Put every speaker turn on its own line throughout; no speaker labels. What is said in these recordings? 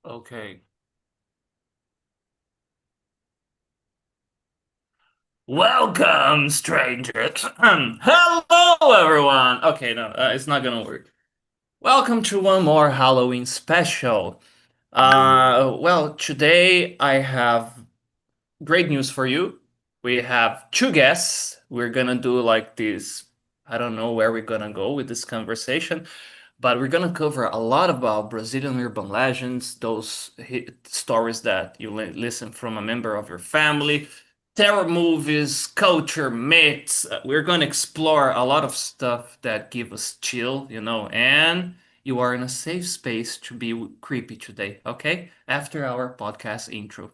Okay. Welcome, strangers. Hello, everyone. Okay, no, it's not gonna work. Welcome to one more Halloween special. Well, today I have great news for you. We have two guests. We're gonna do like this. I don't know where we're gonna go with this conversation, but we're gonna cover a lot about Brazilian urban legends, those stories that you listen from a member of your family, terror movies, culture, myths. We're gonna explore a lot of stuff that give us chill, and you are in a safe space to be creepy today, okay? After our podcast intro.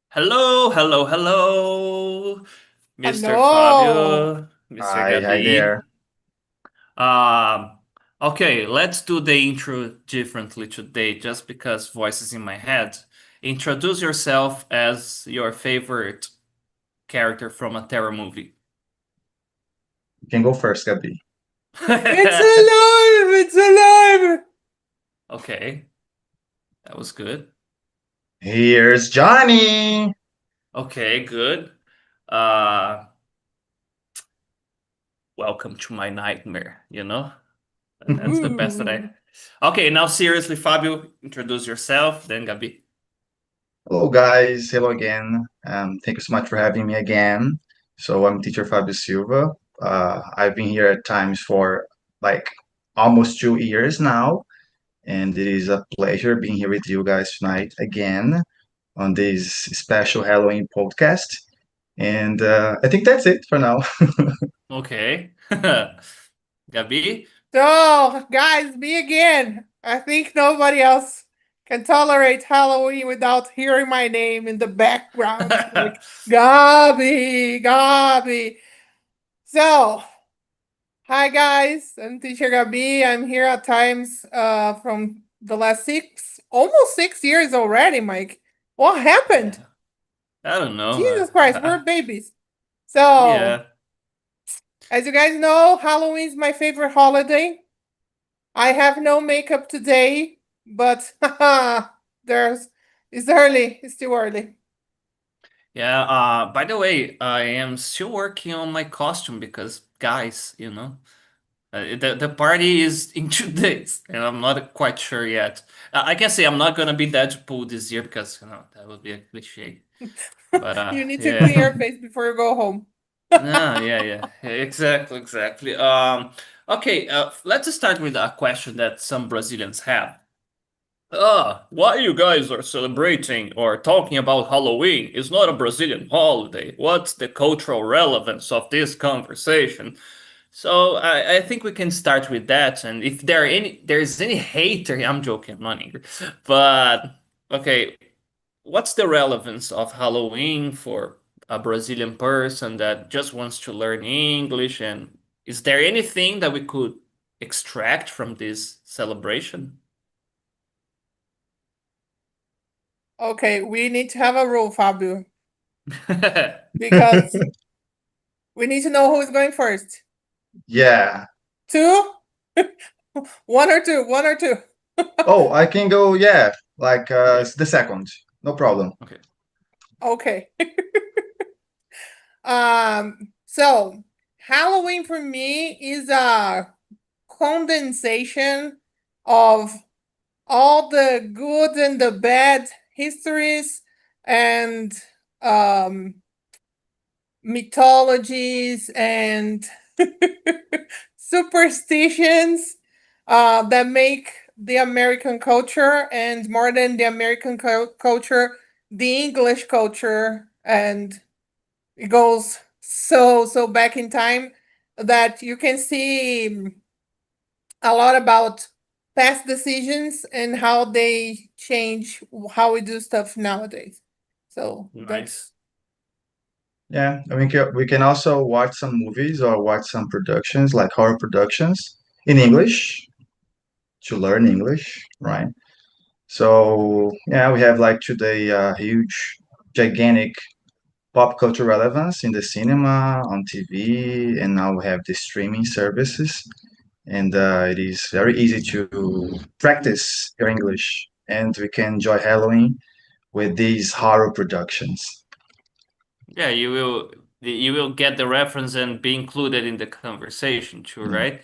Hello, hello, hello, Mr.
Hello.
Fabio, Mr.
Hi
Gabi.
there.
Um, okay, let's do the intro differently today, just because voices in my head. Introduce yourself as your favorite character from a terror movie.
You can go first, Gabi.
It's alive. It's alive.
Okay, that was good.
Here's Johnny.
Okay, good. Uh, welcome to my nightmare. That's the best that I.
Ooh.
Okay, now seriously, Fabio, introduce yourself, then Gabi.
Hello, guys. Hello again. Thank you so much for having me again. So I'm teacher Fabio Silva. I've been here at times for like almost 2 years now, and it is a pleasure being here with you guys tonight again on this special Halloween podcast. And I think that's it for now.
Okay. Gabi?
So, guys, me again. I think nobody else can tolerate Halloween without hearing my name in the background. Like, Gabi, Gabi. So, hi, guys. I'm teacher Gabi. I'm here at times from the last almost 6 years already, Mike. What happened?
Yeah, I don't know.
Jesus Christ, we're babies. So,
Yeah.
as you guys know, Halloween is my favorite holiday. I have no makeup today, but there's it's early. It's still early.
Yeah, by the way, I am still working on my costume because, guys, the party is in 2 days, and I'm not quite sure yet. I can say I'm not gonna be Deadpool this year because, that would be a cliche. But,
You need to clean
yeah.
your face before you go home.
No, yeah. Exactly, exactly. Okay, let's start with a question that some Brazilians have. Why you guys are celebrating or talking about Halloween? It's not a Brazilian holiday. What's the cultural relevance of this conversation? So I think we can start with that. And if there's any hater, I'm joking, I'm not angry. But okay, what's the relevance of Halloween for a Brazilian person that just wants to learn English? And is there anything that we could extract from this celebration?
Okay, we need to have a rule, Fabio, because we need to know who is going first.
Yeah.
Two? One or two? One or two?
Oh, I can go. Yeah, like
Okay.
it's the second. No problem.
Okay.
Okay. So Halloween for me is a condensation of all the good and the bad histories and um mythologies and superstitions that make the American culture, and more than the American culture, the English culture, and it goes so back in time that you can see a lot about past decisions and how they change how we do stuff nowadays. So
Nice.
that's
Yeah, I mean, we can also watch some movies or watch some productions, like horror productions in English to learn English, right? So yeah, we have like today a huge gigantic pop culture relevance in the cinema, on TV, and now we have the streaming services. And it is very easy to practice your English, and we can enjoy Halloween with these horror productions.
Yeah, you will get the reference and be included in the conversation too,
Yeah.
right?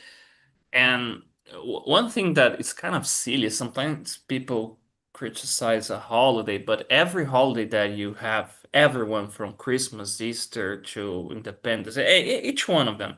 And one thing that is kind of silly, sometimes people criticize a holiday, but every holiday that you have, everyone from Christmas, Easter to Independence, each one of them,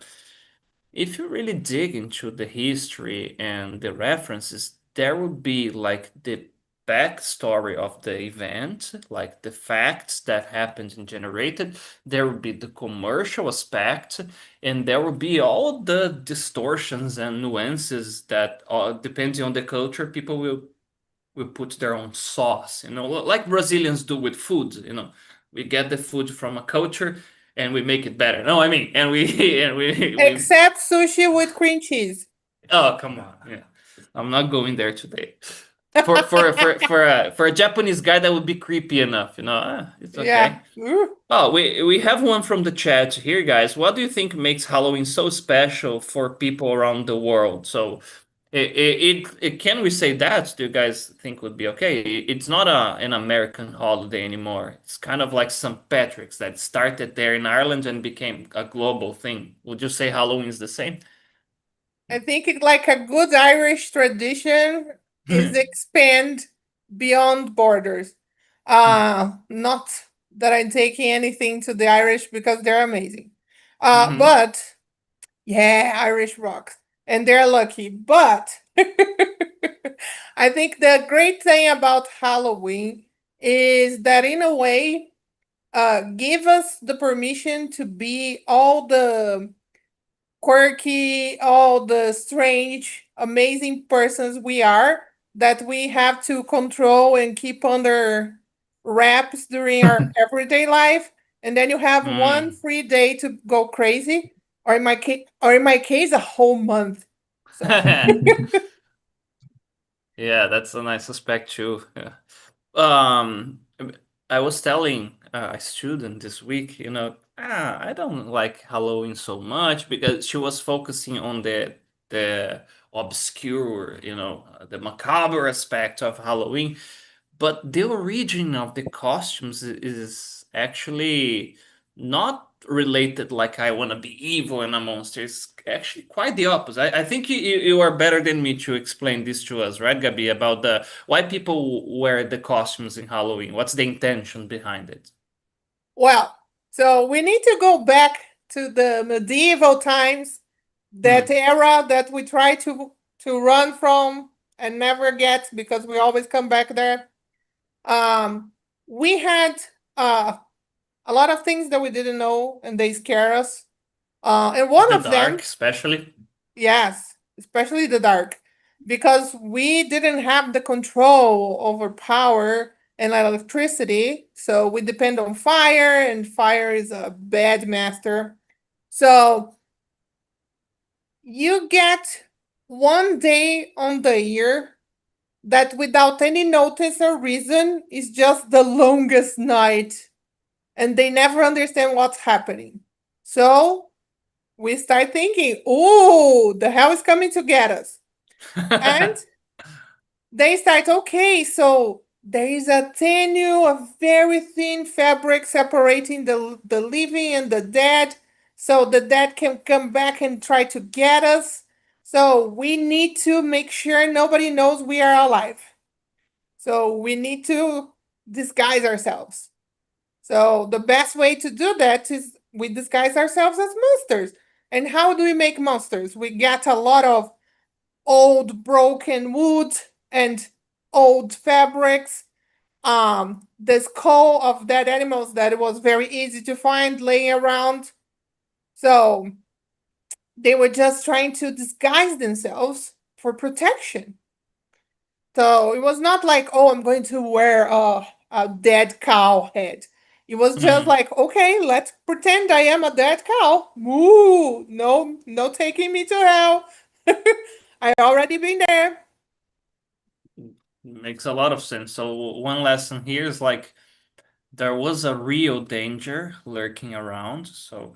if you really dig into the history and the references, there would be like the backstory of the event, like the facts that happened and generated. There would be the commercial aspect, and there will be all the distortions and nuances that, depending on the culture, people will put their own sauce, like Brazilians do with food, we get the food from a culture and we make it better. No, I mean, and we and we
Except sushi with cream cheese.
oh, come on. Yeah. I'm not going there today. For a Japanese guy that would be creepy enough, it's
Yeah.
okay.
Ooh.
Oh, we have one from the chat here, guys. What do you think makes Halloween so special for people around the world? So, can we say that? Do you guys think would be okay? It's not an American holiday anymore. It's kind of like St. Patrick's that started there in Ireland and became a global thing. Would you say Halloween is the same?
I think like a good Irish tradition is expand beyond borders. Not that I'm taking anything to the Irish because they're amazing.
Hmm.
But yeah, Irish rocks. And they're lucky. But I think the great thing about Halloween is that in a way, give us the permission to be all the quirky, all the strange, amazing persons we are that we have to control and keep under wraps during our everyday life. And then you have one
Mm.
free day to go crazy, or in my case, a whole month. So
Yeah, that's a nice aspect too. Yeah. Um, I was telling a student this week, I don't like Halloween so much because she was focusing on the obscure, the macabre aspect of Halloween, but the origin of the costumes is actually not related like I want to be evil and a monster. It's actually quite the opposite. I think you are better than me to explain this to us, right, Gabi, about the why people wear the costumes in Halloween. What's the intention behind it?
well, so we need to go back to the medieval times, that
Hmm.
era that we try to run from and never get because we always come back there. Um, we had uh, a lot of things that we didn't know and they scare us. And one
The
of
dark,
them,
especially.
yes, especially the dark, because we didn't have the control over power and electricity. So we depend on fire, and fire is a bad master. So you get one day on the year that without any notice or reason is just the longest night, and they never understand what's happening. So we start thinking, oh, the hell is coming to get us. And they start, okay, so there is a a very thin fabric separating the living and the dead, so the dead can come back and try to get us. So we need to make sure nobody knows we are alive. So we need to disguise ourselves. So the best way to do that is we disguise ourselves as monsters. And how do we make monsters? We get a lot of old broken wood and old fabrics. The skull of dead animals that it was very easy to find laying around. So they were just trying to disguise themselves for protection. So it was not like, oh, I'm going to wear a dead cow head. It was just
Hmm.
like, okay, let's pretend I am a dead cow. Moo! No, no taking me to hell. I already been there.
Makes a lot of sense. So one lesson here is like there was a real danger lurking around. So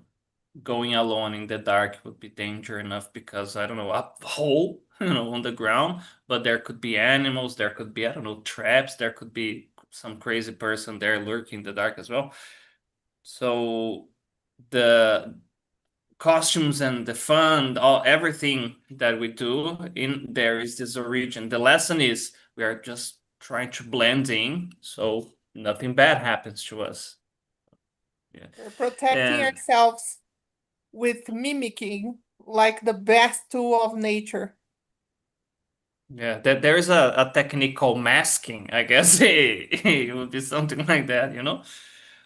going alone in the dark would be danger enough because I don't know, a hole, on the ground, but there could be animals, there could be, I don't know, traps, there could be some crazy person there lurking in the dark as well. So the costumes and the fun, everything that we do in there is this origin. The lesson is we are just trying to blend in, so nothing bad happens to us. Yeah.
We're protecting
And
ourselves with mimicking, like the best tool of nature.
yeah, there is a technique called masking, I guess. It would be something like that, you know?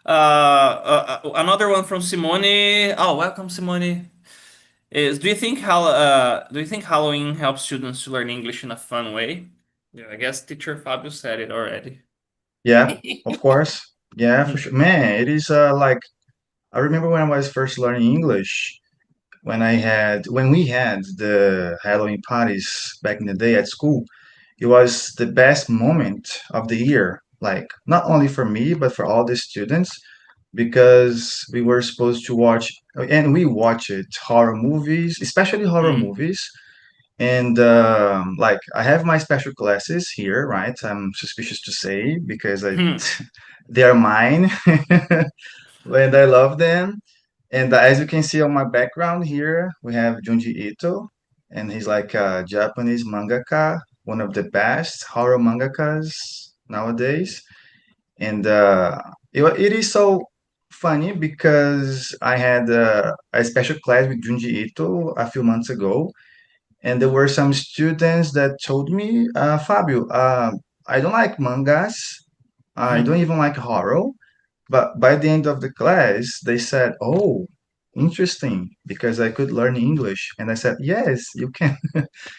Another one from Simone. Oh, welcome, Simone. Is do you think Halloween helps students to learn English in a fun way? Yeah, I guess teacher Fabio said it already.
Yeah, of course. Yeah, for sure. Man, it is like I remember when I was first learning English, when we had the Halloween parties back in the day at school, it was the best moment of the year. Like not only for me, but for all the students, because we were supposed to watch, and we watched horror movies, especially horror
Hmm.
movies. And like I have my special classes here, right? I'm suspicious to say because
Hmm.
they are mine, and I love them. And as you can see on my background here, we have Junji Ito, and he's like a Japanese mangaka, one of the best horror mangakas nowadays. And it is so funny because I had a special class with Junji Ito a few months ago, and there were some students that told me, Fabio, I don't like mangas, I don't even like horror. But by the end of the class, they said, "Oh, interesting," because I could learn English. And I said, "Yes, you can.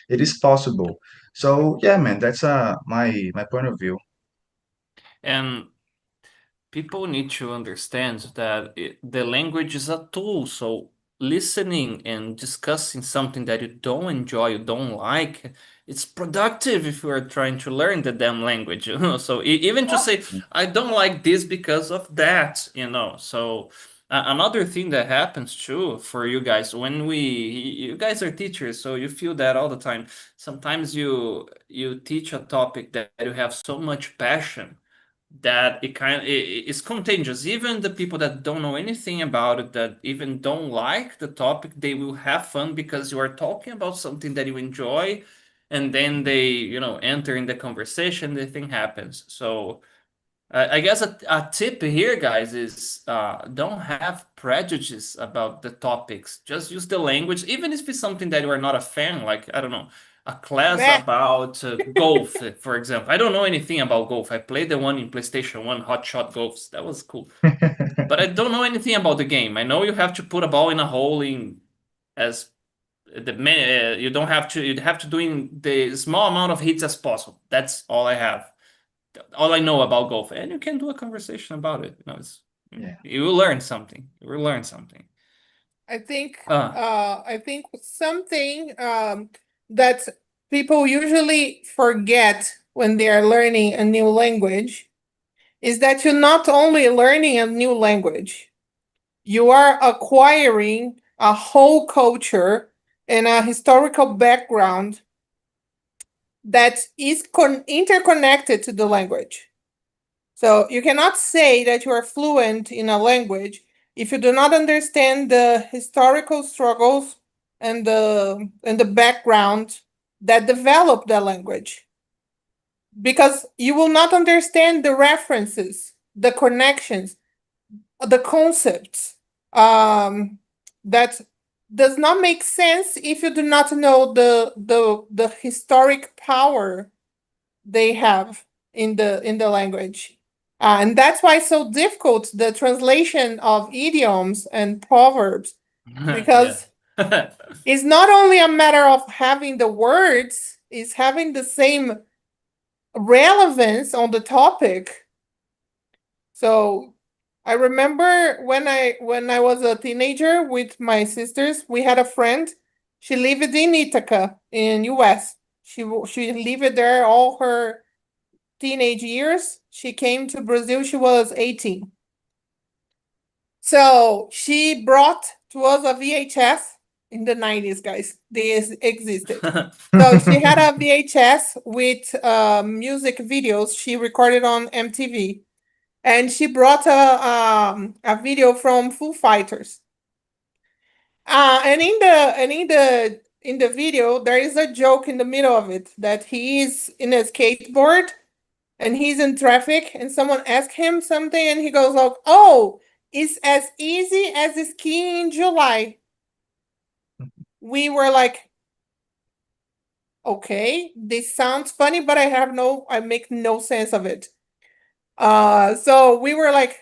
It is possible." So yeah, man, that's my point of view.
And people need to understand that the language is a tool. So listening and discussing something that you don't enjoy, you don't like, it's productive if you are trying to learn the damn language. So even to say, I don't like this because of that. So another thing that happens too for you guys when you guys are teachers, so you feel that all the time. Sometimes you teach a topic that you have so much passion that it's contagious. Even the people that don't know anything about it, that even don't like the topic, they will have fun because you are talking about something that you enjoy, and then they, enter in the conversation, the thing happens. So I guess a tip here, guys, is don't have prejudice about the topics. Just use the language, even if it's something that you are not a fan, like, I don't know, a class
Meh.
about golf, for example. I don't know anything about golf. I played the one in PlayStation 1, Hot Shot Golfs. That was cool. But I don't know anything about the game. I know you have to put a ball in a hole in as you don't have to, you'd have to do in the small amount of hits as possible. That's all I know about golf, and you can do a conversation about it.
Yeah.
You will learn something. You will learn something.
I think
Uh,
I think something that people usually forget when they are learning a new language is that you're not only learning a new language, you are acquiring a whole culture and a historical background that is interconnected to the language. So you cannot say that you are fluent in a language if you do not understand the historical struggles and the background that developed the language. Because you will not understand the references, the connections, the concepts. That does not make sense if you do not know the historic power they have in the language. And that's why it's so difficult, the translation of idioms and proverbs,
yeah.
because it's not only a matter of having the words, it's having the same relevance on the topic. So I remember when I was a teenager with my sisters, we had a friend. She lived in Ithaca in US. She lived there all her teenage years. She came to Brazil, she was 18. So she brought to us a VHS in the 90s, guys. This existed. So she had a VHS with music videos she recorded on MTV. And she brought a video from Foo Fighters. And in the video, there is a joke in the middle of it that he is in a skateboard and he's in traffic and someone asks him something and he goes like, "Oh, it's as easy as skiing in July." We were like, okay, this sounds funny, but I make no sense of it. So we were like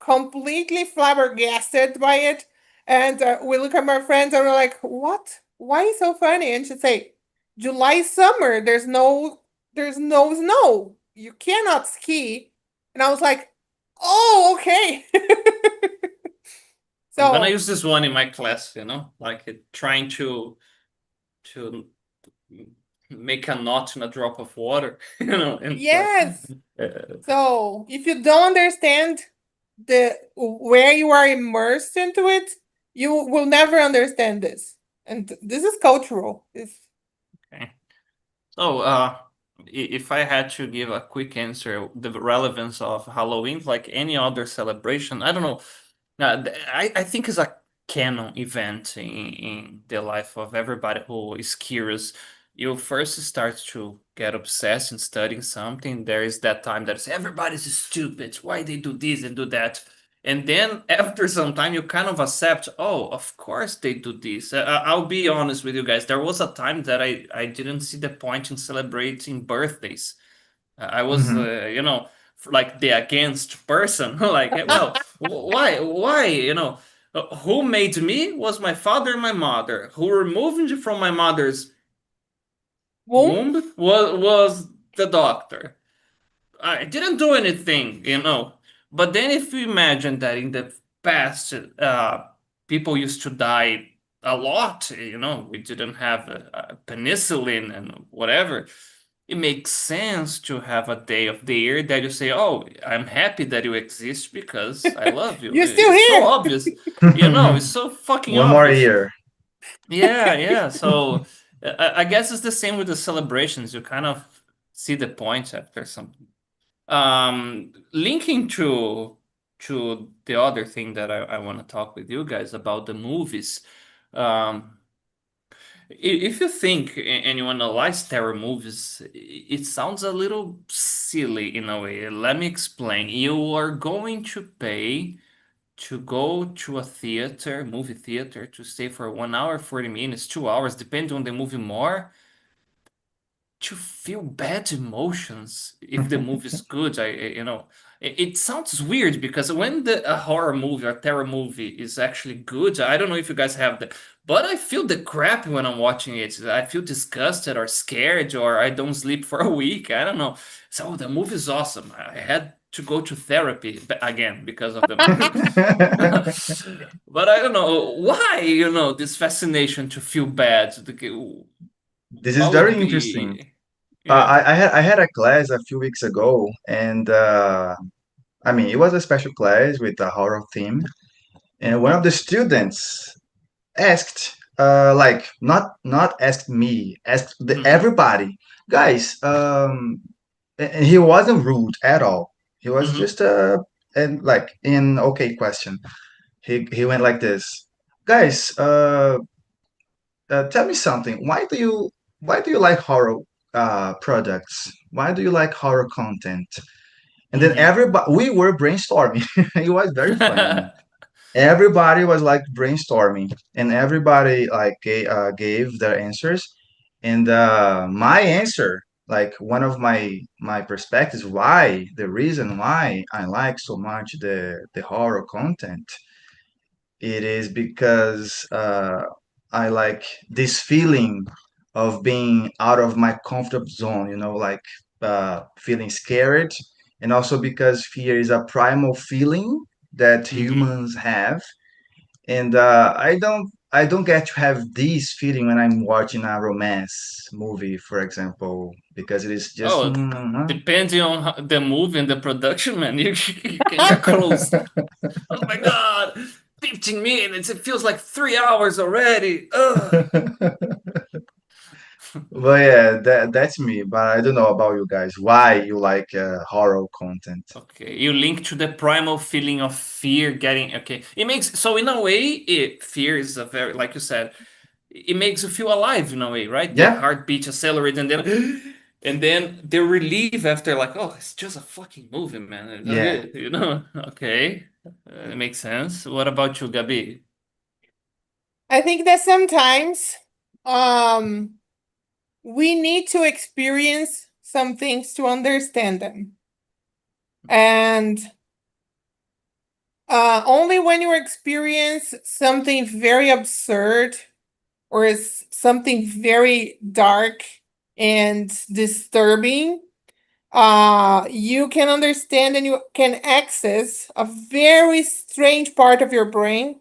completely flabbergasted by it. And we look at my friends and we're like, what? Why is so funny? And she'd say, July summer, there's no snow. You cannot ski. And I was like, oh, okay.
I'm gonna
So
use this one in my class, like trying to make a knot in a drop of water, in
yes.
class.
So if you don't understand where you are immersed into it, you will never understand this. And this is cultural.
Okay. So, if I had to give a quick answer, the relevance of Halloween, like any other celebration, I don't know. I think it's a canon event in the life of everybody who is curious. You first start to get obsessed in studying something. There is that time that everybody's stupid. Why they do this and do that? And then after some time, you kind of accept, oh, of course they do this. I'll be honest with you guys. There was a time that I didn't see the point in celebrating birthdays. I was, like the against person. Like, well, why? Who made me was my father and my mother. Who removed me from my mother's womb was the doctor. I didn't do anything. But then if you imagine that in the past, people used to die a lot, we didn't have penicillin and whatever. It makes sense to have a day of the year that you say, "Oh, I'm happy that you exist because I love you."
You're still
It's so
here.
obvious, it's so fucking
One more
obvious.
year.
Yeah. So I guess it's the same with the celebrations. You kind of see the point after something. Linking to the other thing that I want to talk with you guys about the movies. Um, if you think and you analyze terror movies, it sounds a little silly in a way. Let me explain. You are going to pay to go to a movie theater, to stay for 1 hour, 40 minutes, 2 hours, depending on the movie more, to feel bad emotions if the movie is good. It sounds weird because when a horror movie or terror movie is actually good, I don't know if you guys have that, but I feel the crap when I'm watching it. I feel disgusted or scared, or I don't sleep for a week. I don't know. So the movie is awesome. I had to go to therapy again because of the movie. But I don't know why, this fascination to feel bad.
This is
What would
very interesting.
be? Yeah.
I had a class a few weeks ago, and I mean, it was a special class with a horror theme, and one of the students asked, like, not asked me, asked
Mm-hmm.
everybody, guys, and he wasn't rude at all. He was
Mm-hmm.
just and like in okay question. He went like this, guys, tell me something. Why do you like horror products? Why do you like horror content? And then
Mm-hmm.
everybody, we were brainstorming. It was very funny. I mean, everybody was like brainstorming, and everybody like gave their answers. And my answer, like one of my perspectives, why the reason why I like so much the horror content, it is because I like this feeling of being out of my comfort zone, like feeling scared. And also because fear is a primal feeling that
Mm-hmm.
humans have. And I don't I don't get to have this feeling when I'm watching a romance movie, for example, because it is just
Oh, depending on the movie and the production, man, you can get close. Oh my God, 15 minutes. It feels like 3 hours already. Ugh.
But yeah, that's me. But I don't know about you guys. Why you like horror content?
Okay, you link to the primal feeling of fear getting okay. It makes so in a way, fear is a very like you said, it makes you feel alive in a way, right? The
Yeah,
heartbeat accelerates and then and then the relief after like, oh, it's just a fucking movie, man.
yeah.
You know? Okay, it makes sense. What about you, Gabi?
I think that sometimes um we need to experience some things to understand them. And only when you experience something very absurd or is something very dark and disturbing, you can understand and you can access a very strange part of your brain,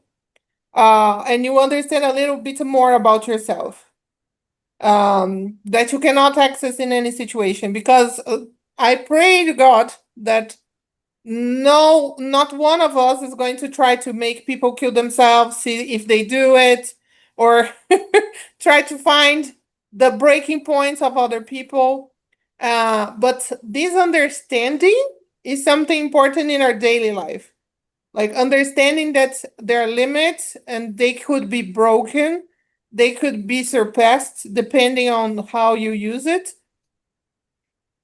and you understand a little bit more about yourself, that you cannot access in any situation. Because I pray to God that no, not one of us is going to try to make people kill themselves, see if they do it, or try to find the breaking points of other people. But this understanding is something important in our daily life. Like understanding that there are limits and they could be broken, they could be surpassed depending on how you use it.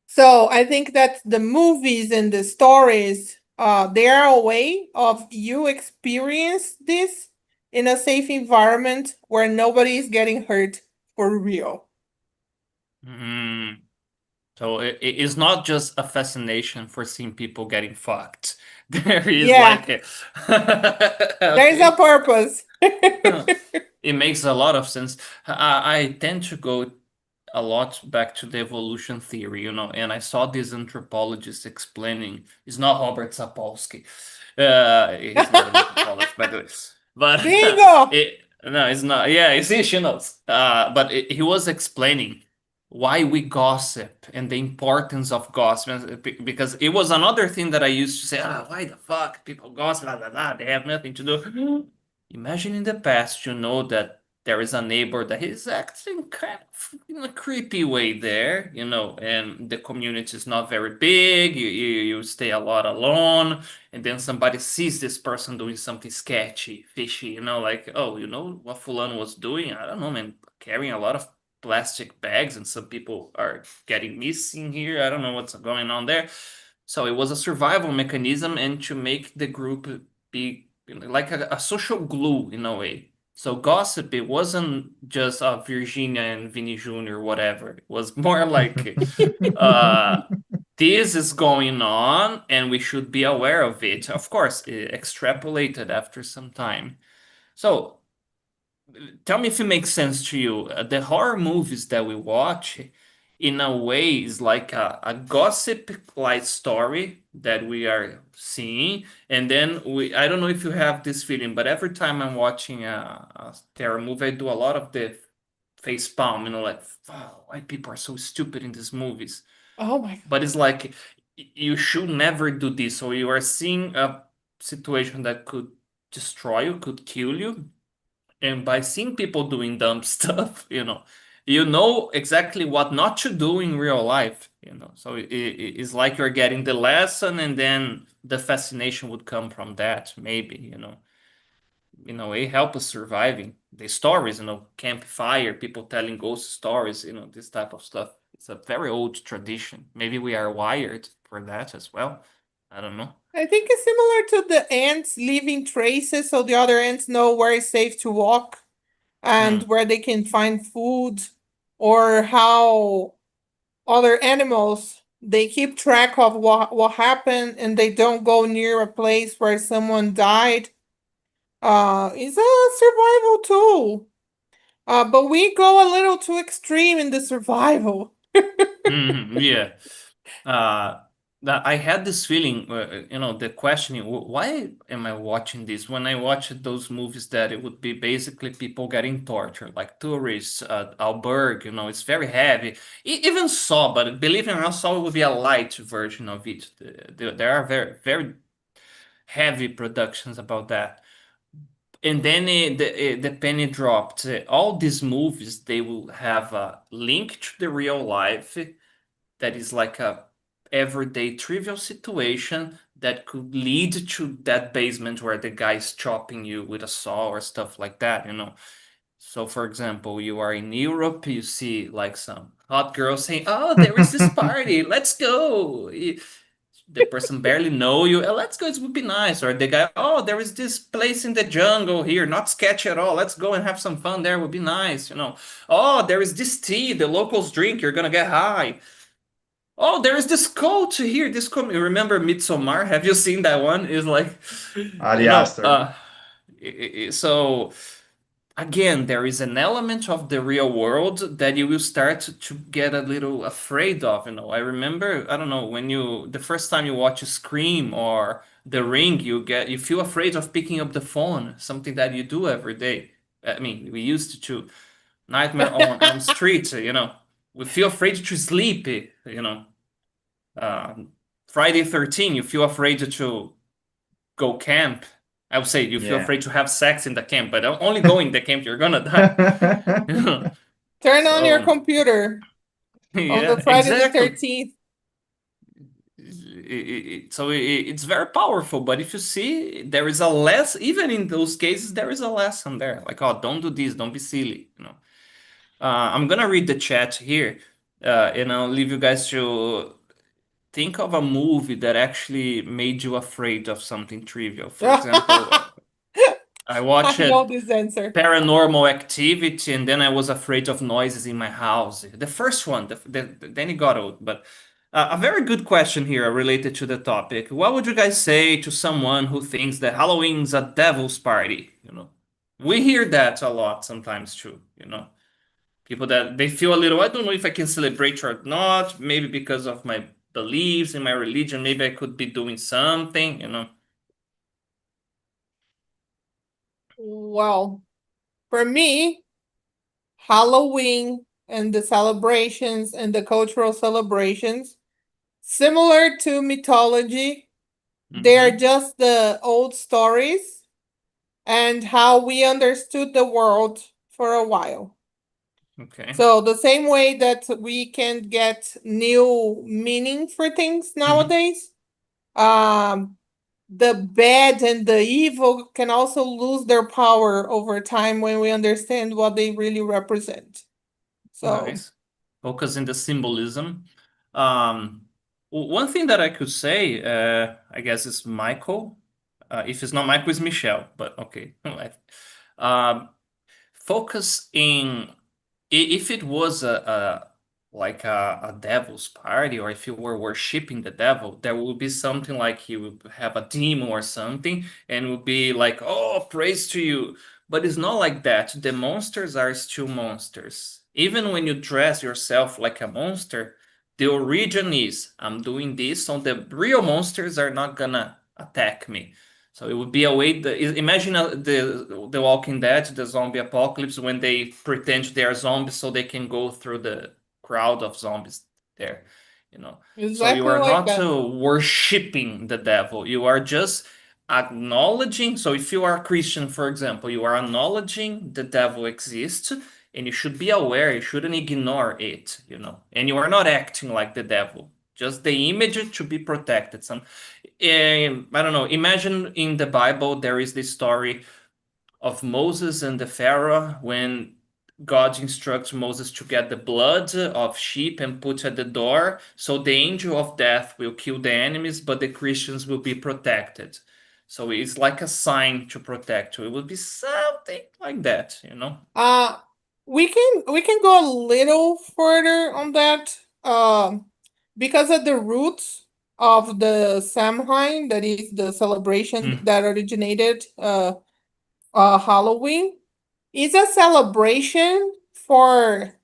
So I think that the movies and the stories, they are a way of you experience this in a safe environment where nobody is getting hurt for real.
Mm. So it's not just a fascination for seeing people getting fucked. There is
Yeah,
like a
there is a
okay.
purpose.
It makes a lot of sense. I tend to go a lot back to the evolution theory, and I saw this anthropologist explaining. It's not 𝗷𝗵𝗶𝗺𝗍𝗺. He's not an anthropologist, by the way. But
Bingo!
no, it's not. Yeah, you see, she knows. But he was explaining why we gossip and the importance of gossip, because it was another thing that I used to say, why the fuck people gossip, blah, blah, blah, they have nothing to do. Imagine in the past, that there is a neighbor that is acting kind of in a creepy way there, and the community is not very big. You stay a lot alone, and then somebody sees this person doing something sketchy, fishy, like, oh, you know what Fulano was doing? I don't know, man, carrying a lot of plastic bags, and some people are getting missing here. I don't know what's going on there. So it was a survival mechanism and to make the group be like a social glue in a way. So gossip, it wasn't just Virginia and Vinny Jr. whatever. It was more like uh, this is going on and we should be aware of it. Of course, it extrapolated after some time. So tell me if it makes sense to you. The horror movies that we watch, in a way, is like a gossip light story that we are seeing. And then I don't know if you have this feeling, but every time I'm watching a terror movie, I do a lot of the face palm, like, wow, why people are so stupid in these movies.
Oh my God.
But it's like, you should never do this. So you are seeing a situation that could destroy you, could kill you, and by seeing people doing dumb stuff, you know exactly what not to do in real life, So it's like you're getting the lesson, and then the fascination would come from that, maybe, it helps us surviving. The stories, campfire, people telling ghost stories, this type of stuff. It's a very old tradition. Maybe we are wired for that as well. I don't know.
I think it's similar to the ants leaving traces so the other ants know where it's safe to walk and
Hmm.
where they can find food, or how other animals, they keep track of what happened and they don't go near a place where someone died. It's a survival tool. But we go a little too extreme in the survival.
Yeah. Uh, that I had this feeling, the questioning, why am I watching this? When I watched those movies that it would be basically people getting tortured, like tourists, Alberg, it's very heavy. Even Saw, but believe me, I Saw would be a light version of it. There are very, very heavy productions about that. And then the penny dropped. All these movies, they will have a link to the real life that is like a everyday trivial situation that could lead to that basement where the guy's chopping you with a saw or stuff like that. So, for example, you are in Europe, you see like some hot girl saying, "Oh, there is this party, let's go." The person barely know you. Let's go, it would be nice. Or the guy, "Oh, there is this place in the jungle here, not sketchy at all. Let's go and have some fun there, would be nice. Oh, there is this tea the locals drink, you're gonna get high. Oh, there is this cult here. This cult. You remember 𝗖𝗍𝗺? Have you seen that one? It's like,
Ari
you know,
Aster.
uh, so again, there is an element of the real world that you will start to get a little afraid of. I remember, I don't know, when the first time you watch Scream or The Ring, you feel afraid of picking up the phone, something that you do every day. I mean, we used to Nightmare on Elm Street. We feel afraid to sleep. Friday 13, you feel afraid to go camp. I would say you feel
Yeah.
afraid to have sex in the camp, but only go in the camp, you're gonna die.
Turn on your
So,
computer on the
yeah,
Friday the
exactly.
13th.
So it's very powerful, but if you see, there is a less, even in those cases, there is a lesson there. Like, oh, don't do this, don't be silly. I'm gonna read the chat here, and I'll leave you guys to think of a movie that actually made you afraid of something trivial. For example, I watched
I know this answer.
Paranormal Activity, and then I was afraid of noises in my house. The first one, then it got old. But a very good question here related to the topic. What would you guys say to someone who thinks that Halloween's a devil's party? We hear that a lot sometimes too. People that they feel a little, I don't know if I can celebrate or not, maybe because of my beliefs in my religion, maybe I could be doing something.
Well, for me, Halloween and the celebrations and the cultural celebrations, similar to mythology, they are
Mm-hmm.
just the old stories and how we understood the world for a while.
Okay.
So the same way that we can get new meaning for things nowadays, um, the bad and the evil can also lose their power over time when we understand what they really represent. So
Nice. Focus in the symbolism. One thing that I could say, I guess, is Michael. If it's not Michael, it's Michelle, but okay. Um, Focus in if it was like a devil's party, or if you were worshipping the devil, there would be something like he would have a demon or something, and would be like, "Oh, praise to you." But it's not like that. The monsters are still monsters. Even when you dress yourself like a monster, the origin is, I'm doing this, so the real monsters are not gonna attack me. So it would be a way imagine the Walking Dead, the zombie apocalypse, when they pretend they are zombies so they can go through the crowd of zombies there. So you
exactly
are
like
not
that.
worshipping the devil. You are just acknowledging. So if you are a Christian, for example, you are acknowledging the devil exists, and you should be aware. You shouldn't ignore it. And you are not acting like the devil. Just the image to be protected. I don't know. Imagine in the Bible there is this story of Moses and the Pharaoh when God instructs Moses to get the blood of sheep and put at the door, so the angel of death will kill the enemies, but the Christians will be protected. So it's like a sign to protect you. It would be something like that.
Uh we can go a little further on that. Because of the roots of the Samhain, that is the celebration
Hmm.
that originated Halloween, is a celebration for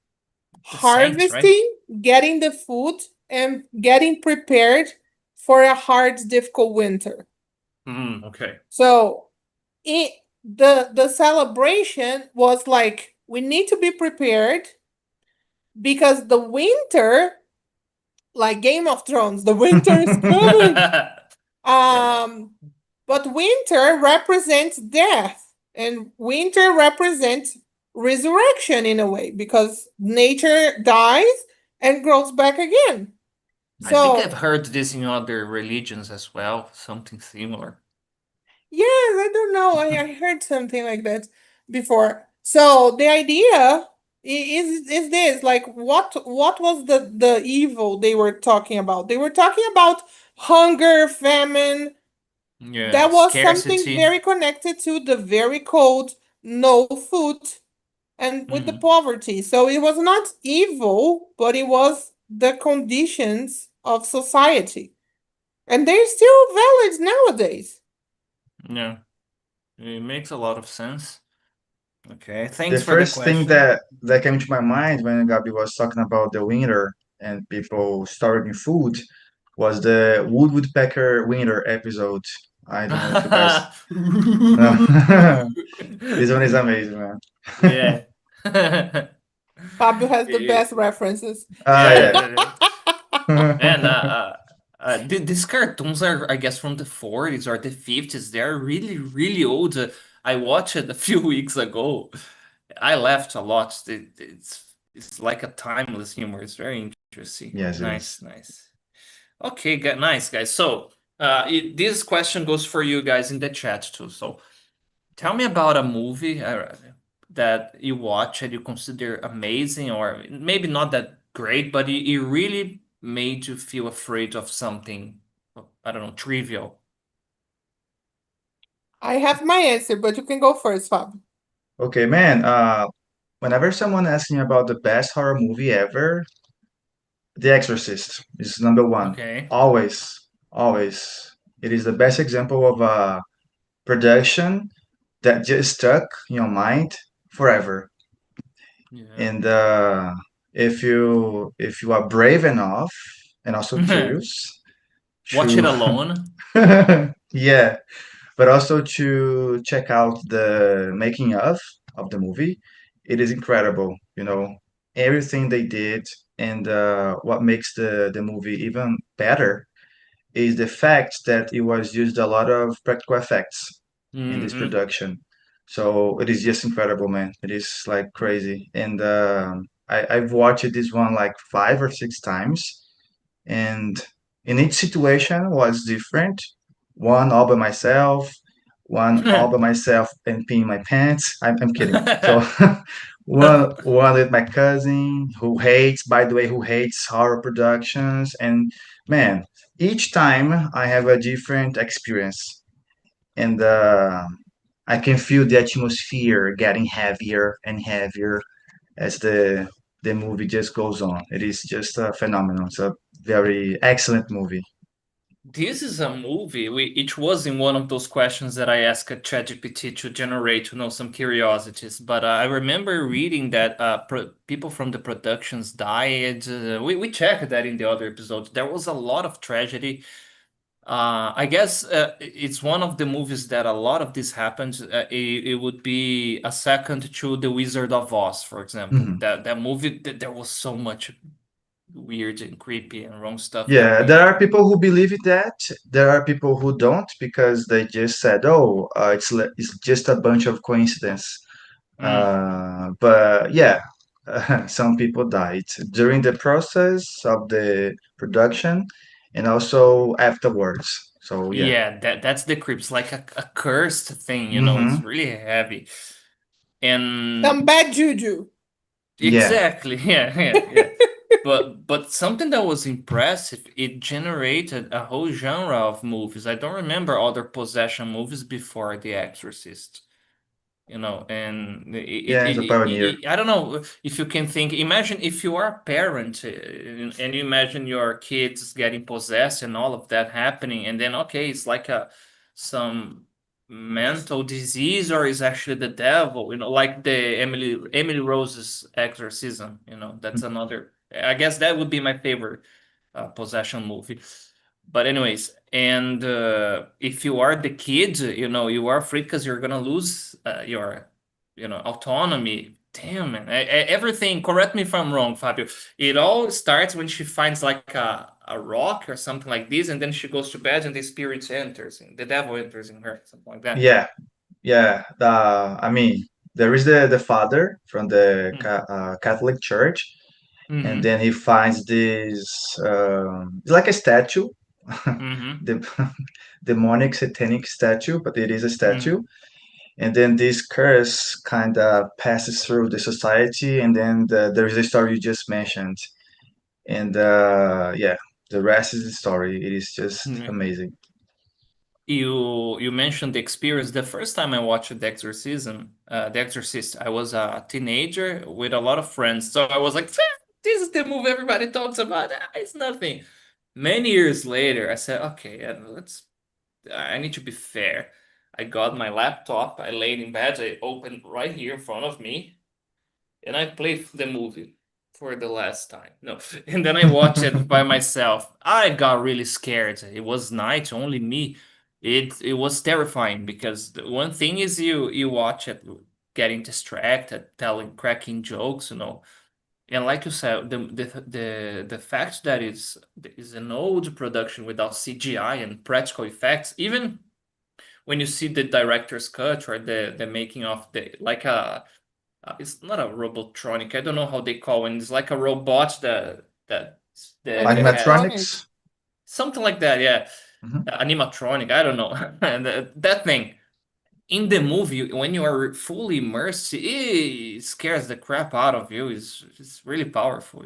The saints, right?
harvesting, getting the food, and getting prepared for a hard, difficult winter.
Okay.
So the celebration was like, we need to be prepared because the winter, like Game of Thrones, the winter is coming. But winter represents death, and winter represents resurrection in a way, because nature dies and grows back again.
I think I've
So
heard this in other religions as well, something similar.
yes, I don't know. I heard something like that before. So the idea is this, like, what was the evil they were talking about? They were talking about hunger, famine.
Yeah,
That was something
scarcity.
very connected to the very cold, no food, and with the poverty. So it was not evil, but it was the conditions of society. And they're still valid nowadays.
Yeah, it makes a lot of sense. Okay,
The
thanks for the
first thing
question.
that came to my mind when Gabi was talking about the winter and people storing food was the Woodpecker winter episode. I don't know if you guys know. This one is amazing, man.
Yeah.
Fabio has the
Yeah,
best references.
Ah,
yeah,
yeah.
yeah. And these cartoons are, I guess, from the 40s or the 50s. They're really, really old. I watched it a few weeks ago. I laughed a lot. It's like a timeless humor. It's very interesting.
Yes, it
Nice,
is.
nice. Okay, nice, guys. So, this question goes for you guys in the chat too. So, tell me about a movie that you watch and you consider amazing, or maybe not that great, but it really made you feel afraid of something, I don't know, trivial.
I have my answer, but you can go first, Fab.
Okay, man. Whenever someone asks me about the best horror movie ever, The Exorcist is number one.
Okay.
Always, always. It is the best example of a production that just stuck in your mind forever.
Yeah.
And if you are brave enough and also curious
Watch it
to
alone.
yeah, but also to check out the making of the movie, it is incredible. Everything they did, and what makes the movie even better is the fact that it was used a lot of practical effects in this
Hmm.
production. So it is just incredible, man. It is like crazy. And I've watched this one like 5 or 6 times, and in each situation was different. One all by myself, one all by myself and peeing my pants. I'm kidding. So one with my cousin who hates horror productions, and man, each time I have a different experience, and I can feel the atmosphere getting heavier and heavier as the movie just goes on. It is just a phenomenon. It's a very excellent movie.
This is a movie. It was in one of those questions that I asked ChatGPT to generate, some curiosities. But I remember reading that people from the productions died. We checked that in the other episodes. There was a lot of tragedy. I guess it's one of the movies that a lot of this happens. It would be a second to The Wizard of Oz, for example.
Mhm.
That movie, there was so much weird and creepy and wrong stuff
Yeah,
happening.
there are people who believe in that. There are people who don't because they just said, "Oh, it's just a bunch of coincidence."
Mm.
But yeah, some people died during the process of the production and also afterwards. So yeah.
Yeah, that's the creeps, like a cursed thing, it's
Mm-hmm.
really heavy. And
Some bad juju.
Yeah.
exactly, yeah, yeah, yeah. But something that was impressive, it generated a whole genre of movies. I don't remember other possession movies before The Exorcist. And
Yeah, it's a pioneer.
I don't know if you can think, imagine if you are a parent, and you imagine your kids getting possessed and all of that happening, and then okay, it's like some mental disease, or is actually the devil, like the Emily Rose's exorcism. That's another, I guess that would be my favorite possession movie. But anyways, and if you are the kid, you are afraid because you're gonna lose your, autonomy. Damn, man. Everything, correct me if I'm wrong, Fabio. It all starts when she finds like a rock or something like this, and then she goes to bed and the spirit enters, and the devil enters in her, something like that.
Yeah, yeah. I mean, there is the father from the Catholic Church, and
Mm-hmm.
then he finds this it's like a statue,
Mm-hmm.
the demonic satanic statue, but it is a statue.
Mm-hmm.
And then this curse kind of passes through the society, and then there is a story you just mentioned, and yeah, the rest is the story. It is just
Mm-hmm.
amazing.
You mentioned the experience. The first time I watched The Exorcist, I was a teenager with a lot of friends. So I was like, this is the movie everybody talks about. It's nothing. Many years later, I said, okay, I need to be fair. I got my laptop, I laid in bed, I opened right here in front of me, and I played the movie for the last time. No, and then I watched it by myself. I got really scared. It was night, only me. It was terrifying because the one thing is you watch it getting distracted, telling cracking jokes, And like you said, the fact that is an old production without CGI and practical effects, even when you see the director's cut or the making of the like a it's not a robotronic. I don't know how they call it. It's like a robot that the head,
Animatronic.
Animatronics.
something like that. Yeah,
Mhm.
animatronic. I don't know. And that thing in the movie when you are fully immersed, it scares the crap out of you. It's really powerful.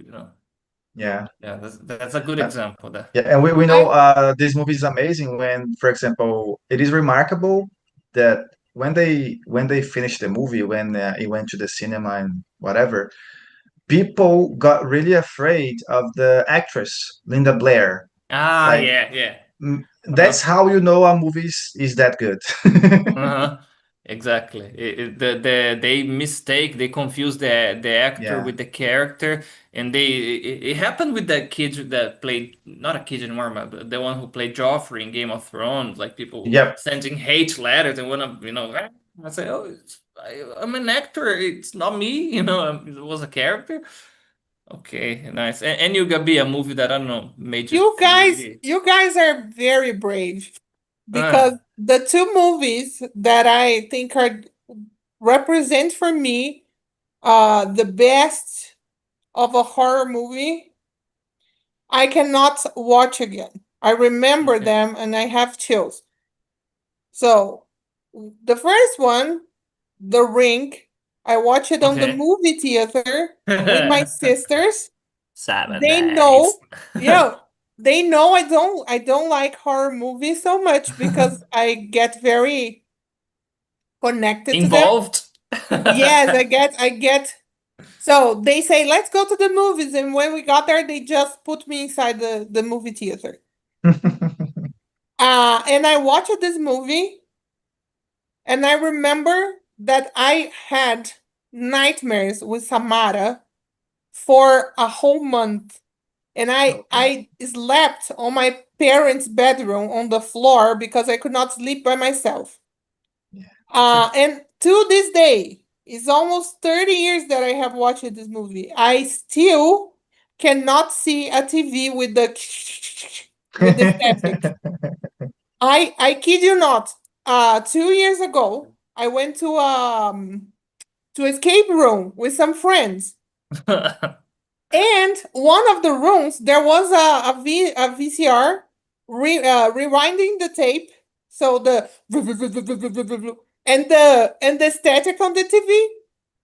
Yeah.
Yeah, that's a good
Uh,
example. That.
yeah, and we know
I
this movie is amazing when, for example, it is remarkable that when they finished the movie, when it went to the cinema and whatever, people got really afraid of the actress Linda Blair.
Ah,
Like,
yeah, yeah.
that's
Uh-huh.
how you know a movie is that good.
Uh-huh. Exactly. They confuse the actor
Yeah.
with the character, and it happened with that kid that played not a kid anymore, but the one who played Joffrey in Game of Thrones. Like people
Yep.
sending hate letters and I say, oh, I'm an actor. It's not me. It was a character. Okay, nice. And you got be a movie that I don't know made you
you
feel
guys
really.
you guys are very brave because
Ah,
the two movies that I think are represent for me the best of a horror movie I cannot watch again. I remember
okay.
them and I have chills. So the first one, The Ring, I watched it on the
Okay.
movie theater with my sisters.
Seven
They
days.
know, yeah, they know I don't like horror movies so much because I get very connected to them.
Involved?
Yes, I get. So they say, let's go to the movies. And when we got there, they just put me inside the movie theater. And I watched this movie, and I remember that I had nightmares with Samara for a whole month. And I
Okay.
I slept on my parents' bedroom on the floor because I could not sleep by myself.
Yeah.
And to this day, it's almost 30 years that I have watched this movie. I still cannot see a TV with the with the static. I kid you not. 2 years ago, I went to escape room with some friends. And one of the rooms, there was a VCR rewinding the tape. So the and the static on the TV.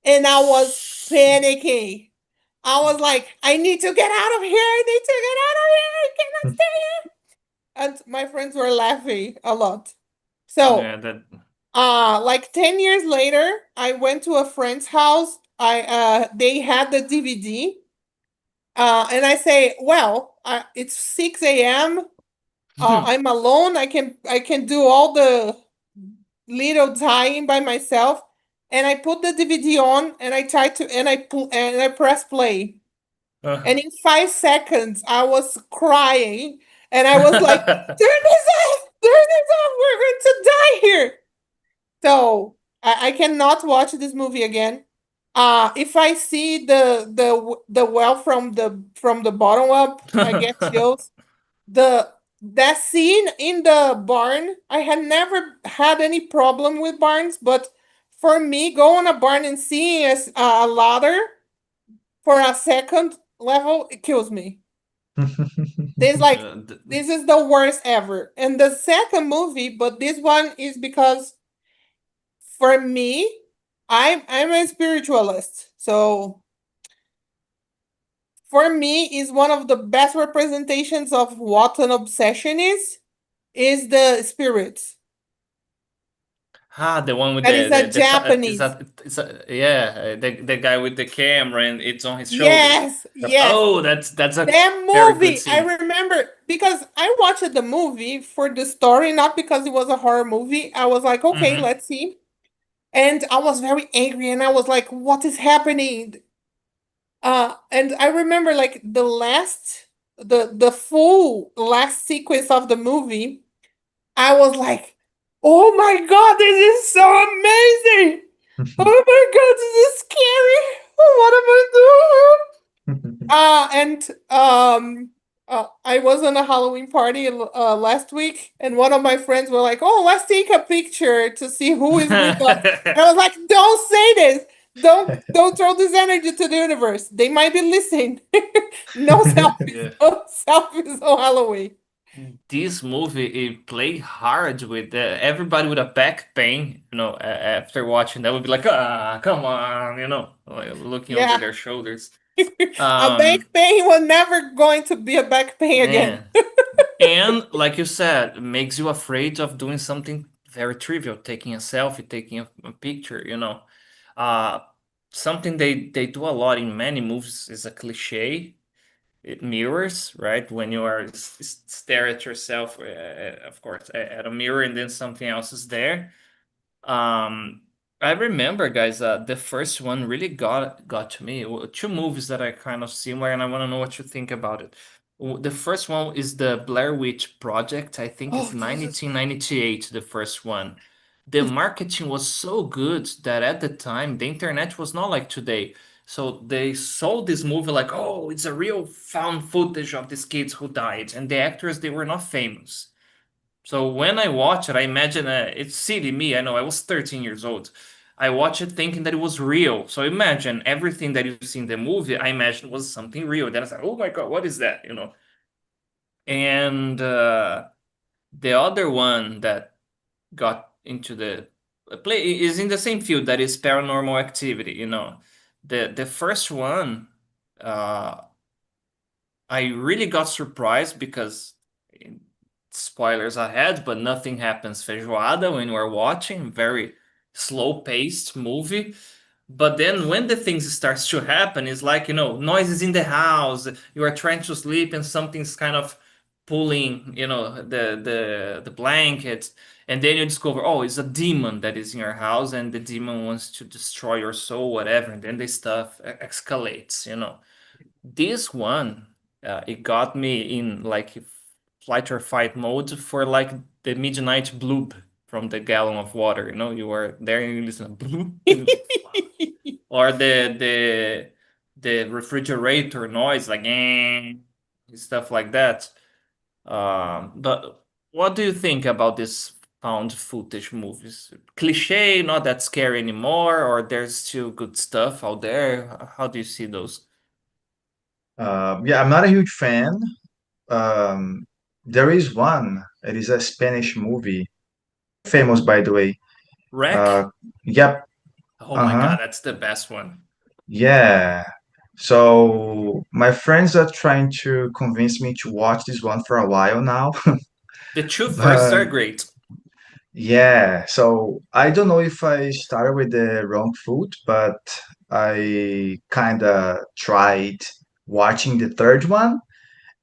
And I was panicking. I was like, I need to get out of here. I need to get out of here. I cannot stay here. And my friends were laughing a lot. So
Yeah, that.
like 10 years later, I went to a friend's house. They had the DVD. And I say, well, it's 6 a.m. I'm alone. I can do all the little tying by myself. And I put the DVD on and I try to and I press play.
Uh,
And in 5 seconds, I was crying. And I was like, turn this off, we're going to die here. So I cannot watch this movie again. If I see the well from the bottom up, I get chills. That scene in the barn, I had never had any problem with barns, but for me, going a barn and seeing a ladder for a second level, it kills me. This like this is the worst ever. And the second movie, but this one is because for me, I'm a spiritualist. So for me, is one of the best representations of what an obsession is the spirits.
The one with
That is a
the shot is
Japanese.
yeah, the guy with the camera and it's on his shoulders.
Yes, yes.
Oh, that's a
That
very good
movie, I
scene.
remember because I watched the movie for the story, not because it was a horror movie. I was like, okay,
Mhm.
let's see. And I was very angry and I was like, what is happening? And I remember like the full last sequence of the movie, I was like, oh my God, this is so amazing. Oh my God, this is scary. What am I doing? I was on a Halloween party last week, and one of my friends were like, "Oh, let's take a picture to see who is with us." And I was like, "Don't say this. Don't throw this energy to the universe. They might be listening. No selfies.
Yeah.
No selfies on Halloween."
This movie it played hard with everybody with a back pain, after watching that would be like, come on, like looking over
Yeah,
their shoulders.
a back pain was never going to be a back pain again.
Man. And like you said, it makes you afraid of doing something very trivial, taking a selfie, taking a picture, Uh, something they do a lot in many movies is a cliche. It mirrors, right? When you are stare at yourself, of course, at a mirror, and then something else is there. Um, I remember, guys, the first one really got to me. Two movies that are kind of similar, and I want to know what you think about it. The first one is the Blair Witch Project. I think it's
Oh, Jesus.
1998, the first one. The marketing was so good that at the time, the internet was not like today. So they sold this movie like, oh, it's a real found footage of these kids who died, and the actors, they were not famous. So when I watch it, I imagine it's silly me. I know I was 13 years old. I watched it thinking that it was real. So imagine everything that you see in the movie, I imagine was something real. Then I was like, oh my God, what is that? And the other one that got into the play is in the same field, that is paranormal activity. The first one, uh, I really got surprised because spoilers ahead, but nothing happens feijoada when we're watching. Very slow-paced movie. But then when the things starts to happen, it's like, noises in the house. You are trying to sleep and something's kind of pulling, the blanket. And then you discover, oh, it's a demon that is in your house and the demon wants to destroy your soul, whatever. And then the stuff escalates. This one, it got me in like flight or fight mode for like the midnight bloop from the gallon of water. You were there and you listen to bloop, or the refrigerator noise, like stuff like that. But what do you think about this found footage movies? Cliche, not that scary anymore, or there's still good stuff out there? How do you see those?
Yeah, I'm not a huge fan. Um, there is one. It is a Spanish movie, famous by the way. Uh,
Wreck?
yep.
Oh my
Uh-huh.
God, that's the best one.
Yeah. So my friends are trying to convince me to watch this one for a while now.
The two first
But
are great.
yeah, so I don't know if I started with the wrong foot, but I kind of tried watching the third one,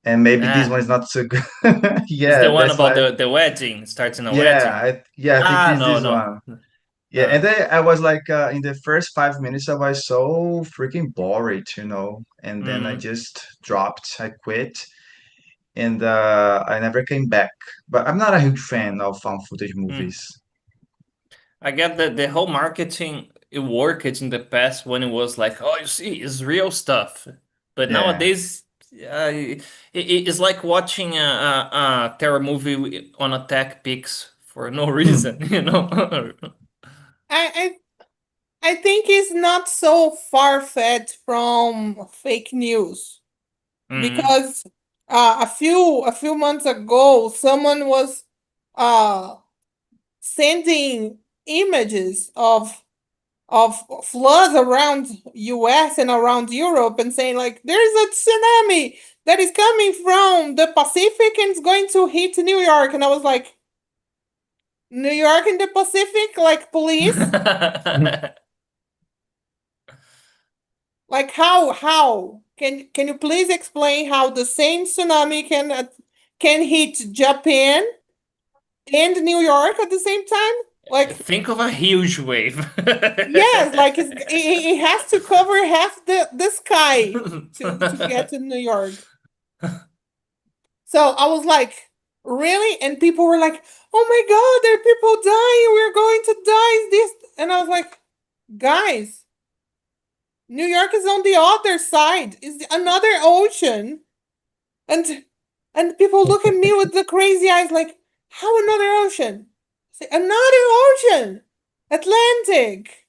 and maybe this one
Ah,
is not so good.
it's the
Yeah,
one
that's
about
why.
the wedding, starts in a
Yeah,
wedding.
I think it's
No,
this
no.
one. Yeah, and
No.
then I was like, in the first 5 minutes, I was so freaking bored, and then I
Mm.
just dropped, I quit. and I never came back. But I'm not a huge fan of found footage
Mm.
movies.
I get that the whole marketing it worked in the past when it was like, oh, you see, it's real stuff. But
Yeah.
nowadays, it's like watching a terror movie on a tech pics for no
Hmm.
reason, you know?
I I think it's not so far-fetched from fake news
Hmm.
because a few months ago someone was uh sending images of floods around US and around Europe and saying like there's a tsunami that is coming from the Pacific and it's going to hit New York, and I was like, New York in the Pacific, like police? Like how can you please explain how the same tsunami can hit Japan and New York at the same time? Like
Think of a huge wave.
yes, like it has to cover half the sky to get to New York. So I was like, really? And people were like, oh my God, there are people dying. We're going to die. Is this? And I was like, guys, New York is on the other side. It's another ocean. And and people look at me with the crazy eyes like, how another ocean? I say, another ocean. Atlantic.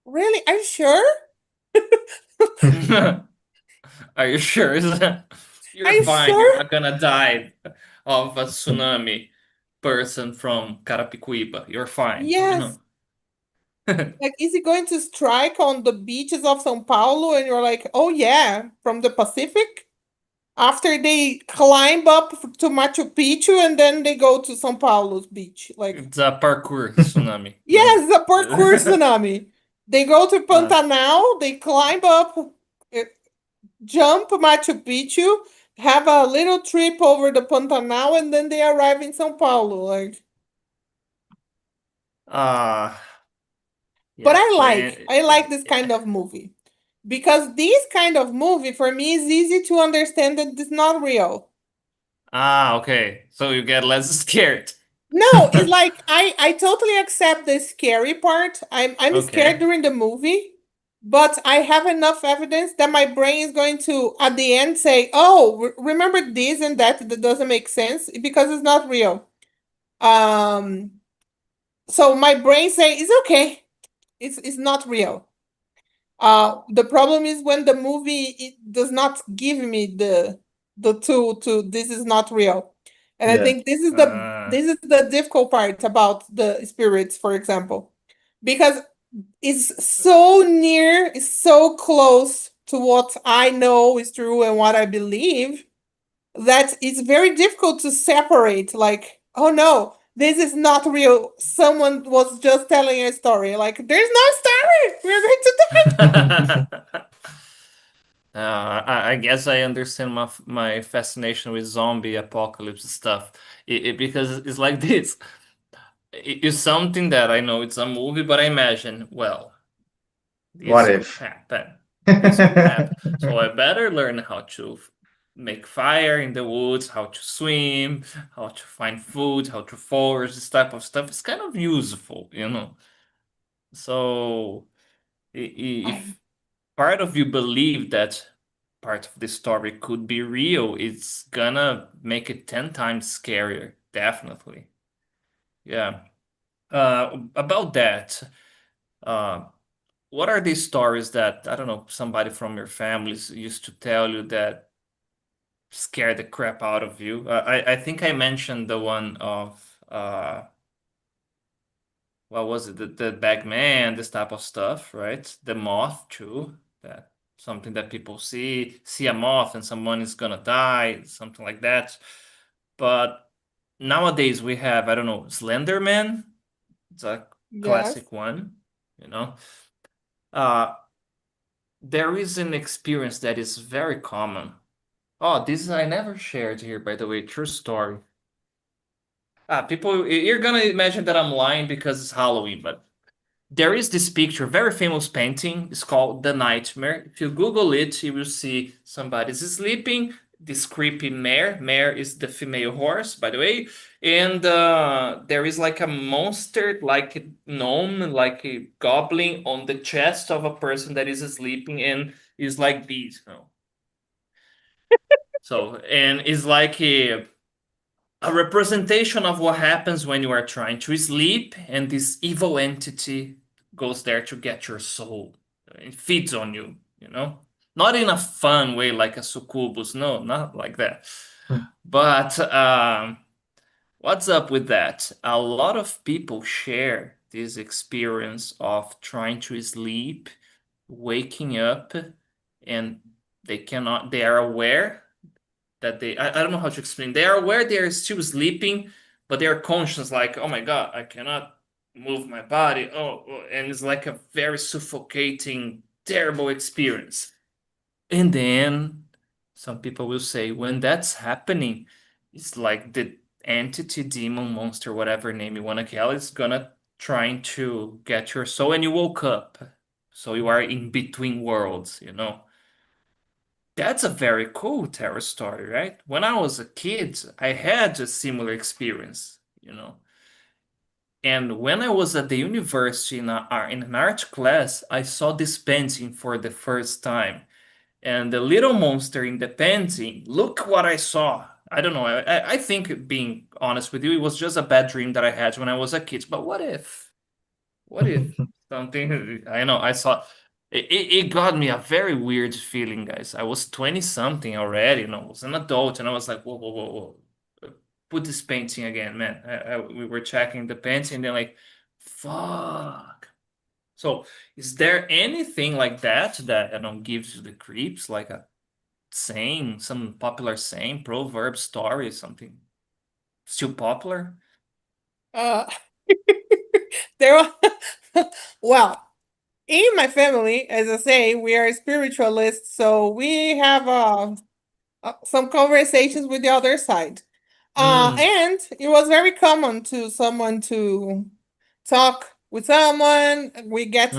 Really? Are you sure?
Are you sure?
Are
You're
you
fine. You're
sure?
not gonna die of a tsunami person from Carapicuíba. You're fine, you
Yes.
know.
Like, is he going to strike on the beaches of São Paulo? And you're like, oh yeah, from the Pacific? After they climb up to Machu Picchu and then they go to São Paulo's beach. Like,
It's a parkour tsunami, no?
yes, a parkour tsunami. They go to
Uh,
Pantanal, they climb up, eh, jump Machu Picchu, have a little trip over the Pantanal, and then they arrive in São Paulo. Like,
uh,
but
yeah.
I like this kind of movie because this kind of movie for me is easy to understand that it's not real.
Okay. So you get less scared.
No, it's like I totally accept the scary part. I'm scared
Okay.
during the movie, but I have enough evidence that my brain is going to at the end say, "Oh, remember this and that that doesn't make sense because it's not real." Um, so my brain say it's okay. It's not real. The problem is when the movie it does not give me the tool to this is not real, and I
Yeah.
think
Uh,
this is the difficult part about the spirits, for example, because it's so near, it's so close to what I know is true and what I believe that it's very difficult to separate. Like, oh no, this is not real. Someone was just telling a story. Like, there's no story. We're going to
I guess I understand my fascination with zombie apocalypse stuff. Because it's like this. It's something that I know it's a movie, but I imagine, well,
What
this could
if?
happen. This could happen. So I better learn how to make fire in the woods, how to swim, how to find food, how to forage, this type of stuff. It's kind of useful, you know. So
think.
if part of you believe that part of the story could be real, it's gonna make it 10 times scarier, definitely. Yeah. About that, uh, what are these stories that, I don't know, somebody from your families used to tell you that scare the crap out of you? I think I mentioned the one of what was it? The Bagman, this type of stuff, right? The moth too. That something that people see a moth and someone is gonna die, something like that. But nowadays we have, I don't know, Slender Man. It's a
Yes.
classic one, you know. Uh, there is an experience that is very common. Oh, this is I never shared here, by the way, true story. People, you're gonna imagine that I'm lying because it's Halloween, but there is this picture, very famous painting. It's called The Nightmare. If you Google it, you will see somebody's sleeping. This creepy mare. Mare is the female horse, by the way. And there is like a monster, like a gnome, like a goblin on the chest of a person that is sleeping and is like this. So, and it's like a representation of what happens when you are trying to sleep, and this evil entity goes there to get your soul. It feeds on you, you know? Not in a fun way like a succubus, no, not like that. But what's up with that? A lot of people share this experience of trying to sleep, waking up, and they are aware that I don't know how to explain. They are aware they are still sleeping, but they are conscious, like, oh my God, I cannot move my body. And it's like a very suffocating, terrible experience. And then some people will say, when that's happening, it's like the entity, demon, monster, whatever name you want to call it, is gonna trying to get your soul, and you woke up. So you are in between worlds, you know? That's a very cool terror story, right? When I was a kid, I had a similar experience, you know. And when I was at the university in an art class, I saw this painting for the first time. And the little monster in the painting, look what I saw. I don't know. I think, being honest with you, it was just a bad dream that I had when I was a kid. But what if? What if something, I know, I saw it got me a very weird feeling, guys. I was 20 something already, I was an adult, and I was like, whoa, whoa, whoa, whoa. Put this painting again, man. We were checking the painting, and then like, fuck. So, is there anything like that gives you the creeps, like a saying, some popular saying, proverb, story, something still popular?
Uh, there well, in my family, as I say, we are spiritualists, so we have some conversations with the other side. And it was very common to someone to talk with someone. We get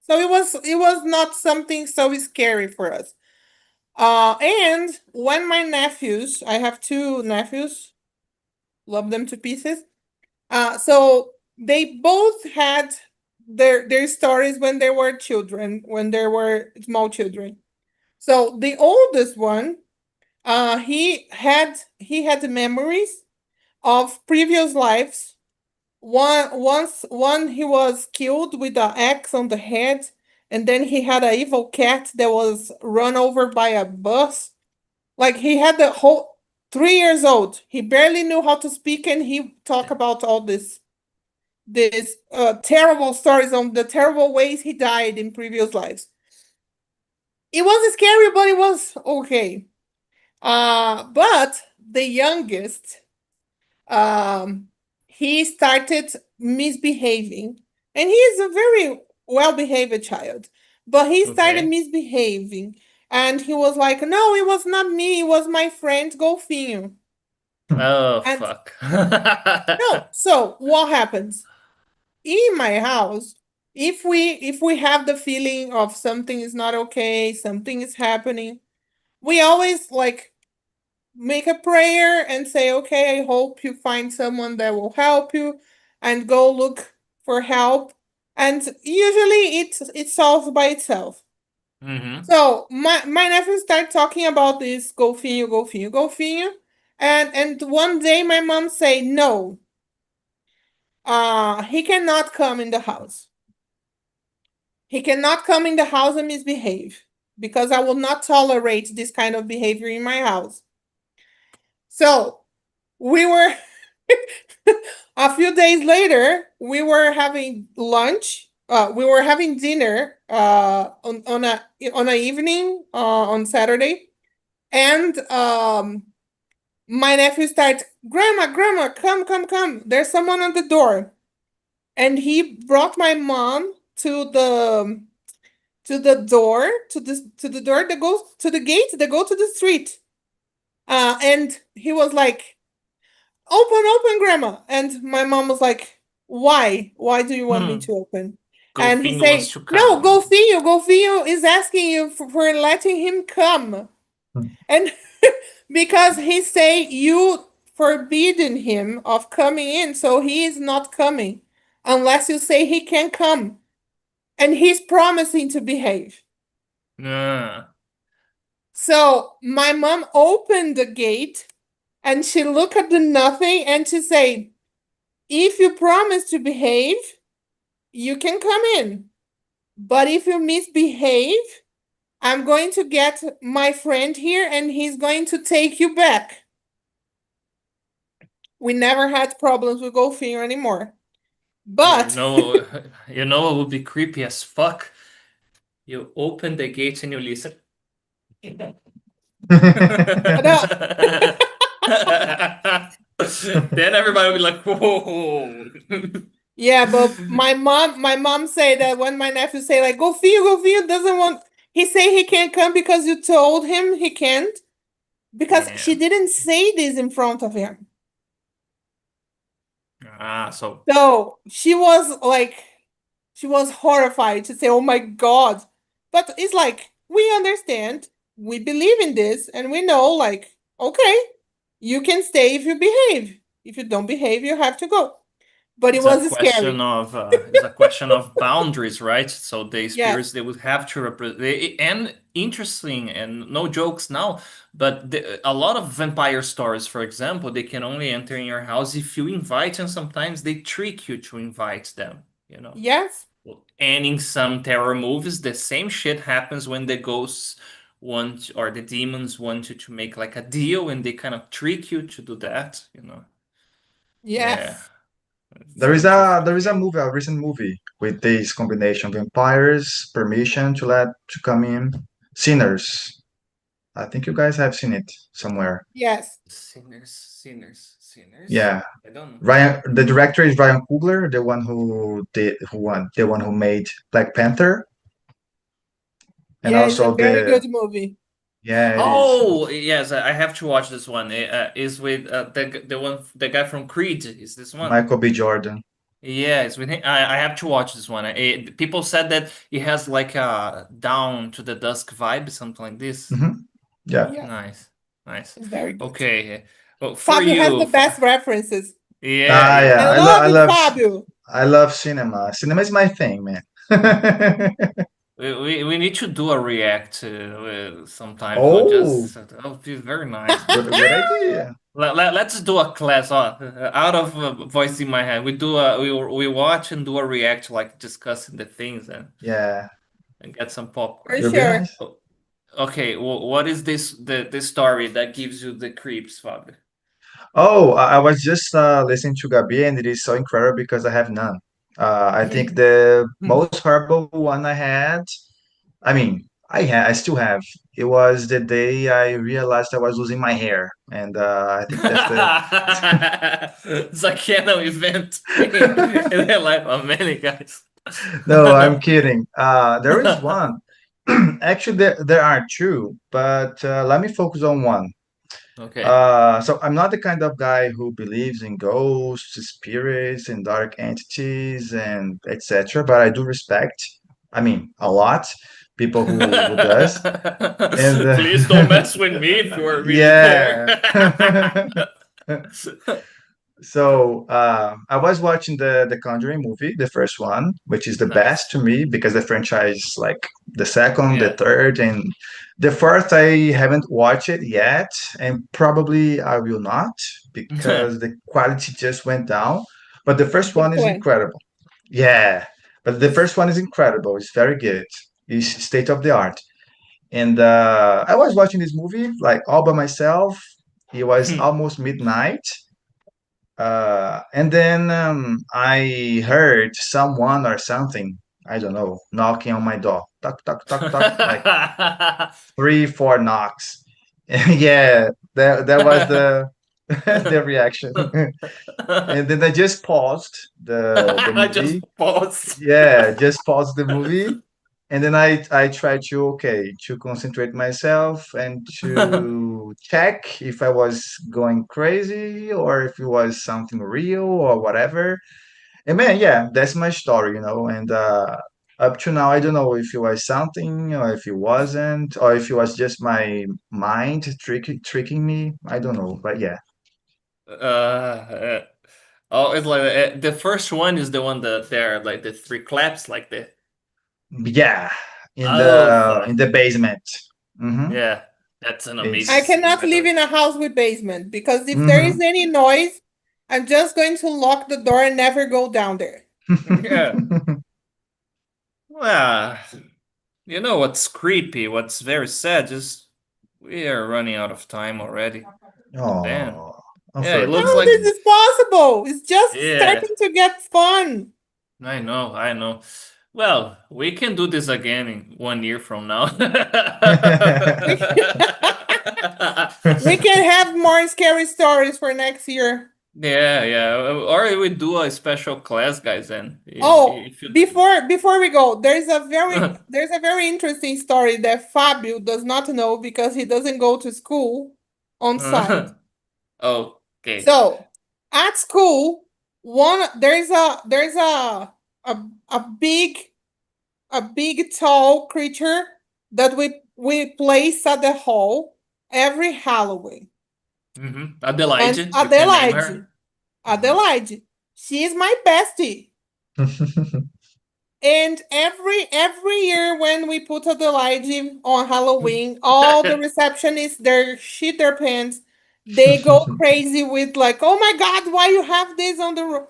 So it was not something so scary for us. And when my nephews, I have two nephews, love them to pieces. So they both had their stories when they were children, when they were small children. So the oldest one, he had memories of previous lives. One he was killed with an axe on the head, and then he had an evil cat that was run over by a bus. Like, he had the whole 3 years old. He barely knew how to speak, and he talked about all this terrible stories on the terrible ways he died in previous lives. It was scary, but it was okay. But the youngest, he started misbehaving, and he is a very well-behaved child, but he started
Okay.
misbehaving, and he was like, no, it was not me, it was my friend 𝗏𝗏𝗀𝗻𝗃.
Oh,
And
fuck.
no, so what happens? In my house, if we have the feeling of something is not okay, something is happening, we always like make a prayer and say, okay, I hope you find someone that will help you, and go look for help. And usually it solves by itself. So my nephew started talking about this 𝗏𝗏𝗀𝗏𝗏𝗏𝗏𝗏𝗏𝗏𝗏𝗏𝗏, and one day my mom say no, he cannot come in the house. He cannot come in the house and misbehave, because I will not tolerate this kind of behavior in my house. So we were a few days later, we were having lunch. We were having dinner on a evening on Saturday, and my nephew started, Grandma, come. There's someone on the door. And he brought my mom to the door, to the door that goes to the gate that go to the street. And he was like, open, Grandma. And my mom was like, why do you want me to open? And he
Golfinho wants
say,
to
no,
come.
Golfinho is asking you for letting him come. And because he say you forbidden him of coming in, so he is not coming unless you say he can come. And he's promising to behave. So my mom opened the gate and she looked at the nothing and she said, if you promise to behave, you can come in. But if you misbehave, I'm going to get my friend here and he's going to take you back. We never had problems with Golfinho anymore. But
You know it would be creepy as fuck. You open the gate and you listen. Then everybody will be like, whoa.
Yeah, but my mom say that when my nephew say like Golfinho doesn't want, he say he can't come because you told him he can't, because she didn't say this in front of him. So she was horrified to say, oh my God. But it's like, we understand, we believe in this, and we know, like, okay, you can stay if you behave. If you don't behave, you have to go. But it was scary.
It's a question of boundaries, right? So the spirits,
Yes.
they would have to represent. And interesting, and no jokes now, but a lot of vampire stories, for example, they can only enter in your house if you invite, and sometimes they trick you to invite them, you know?
Yes.
And in some terror movies, the same shit happens when the ghosts want, or the demons want you to make like a deal, and they kind of trick you to do that, you know?
Yes.
Yeah.
There is a movie, a recent movie with this combination: vampires, permission to come in, sinners. I think you guys have seen it somewhere.
Yes.
Sinners.
Yeah.
I don't know.
The director is Ryan Coogler, the one who made Black Panther, and
Yeah, it's a
also
very good movie.
yeah, it is.
Oh, yes, I have to watch this one. Is with the guy from Creed. Is this one?
Michael B. Jordan.
Yeah, it's with him. I have to watch this one. People said that it has like a Down to the Dusk vibe, something like this.
Yeah.
Nice.
It's very good.
Okay. Well, for
Fabio
you,
has the best references.
Yeah.
I love it, Fabio.
I love cinema. Cinema is my thing, man.
We need to do a react sometime.
Oh.
That would be very nice.
Good idea.
Let's do a class out of voice in my head. We watch and do a react, like discussing the things and get some popcorn.
For sure.
Nice.
Okay, what is the story that gives you the creeps, Fabio?
Oh, I was just listening to Gabi, and it is so incredible because I have none. I think the most horrible one I had, I mean, I still have. It was the day I realized I was losing my hair, and I think that's the
It's a canon event in the life of many guys.
No, I'm kidding. There is one. Actually, there are two, but let me focus on one.
Okay.
So I'm not the kind of guy who believes in ghosts, spirits, and dark entities, and etc. But I do respect, I mean, a lot, people who does. And
Please don't mess with me if you are really there.
So I was watching the Conjuring movie, the first one, which is the best to me because the franchise, like the second, the third, and the fourth, I haven't watched it yet, and probably I will not because the quality just went down. But the first one is incredible. Yeah, but the first one is incredible. It's very good. It's state of the art. And I was watching this movie like all by myself. It was almost midnight. And then I heard someone or something, I don't know, knocking on my door. Tuck, tuck, tuck, tuck, like 3, 4 knocks. Yeah, that was the the reaction. And then I just paused the movie.
Just paused.
Yeah, just paused the movie. And then I tried to concentrate myself and to check if I was going crazy or if it was something real or whatever. And man, yeah, that's my story, and up to now, I don't know if it was something or if it wasn't, or if it was just my mind tricking me. I don't know, but yeah.
Uh, oh, it's like the first one is the one that there like the three claps like the
Yeah, in
oh
the basement. Mm-hmm.
yeah, that's an
I
amazing
It's
scene
cannot
by the
live
way.
in a house with basement because if there is
mm-hmm.
any noise, I'm just going to lock the door and never go down there.
Yeah, well, you know what's creepy? What's very sad? Just we are running out of time already. Damn.
Oh,
Yeah, it
unfortunate.
looks
How
like
this is possible? It's just
yeah.
starting to get fun.
I know, I know. Well, we can do this again in 1 year from now.
We we can have more scary stories for next year.
Yeah, yeah. Or we do a special class, guys, then.
Oh,
If you
before we go, there's a very interesting story that Fabio does not know because he doesn't go to school on site.
Okay.
So at school, there's a big tall creature that we place at the hall every Halloween. And
Adelaide, you can name
Adelaide,
her.
Adelaide, she is my bestie. And every year when we put Adelaide on Halloween, all the receptionists they shit their pants. They go crazy with like, oh my God, why you have this on the room?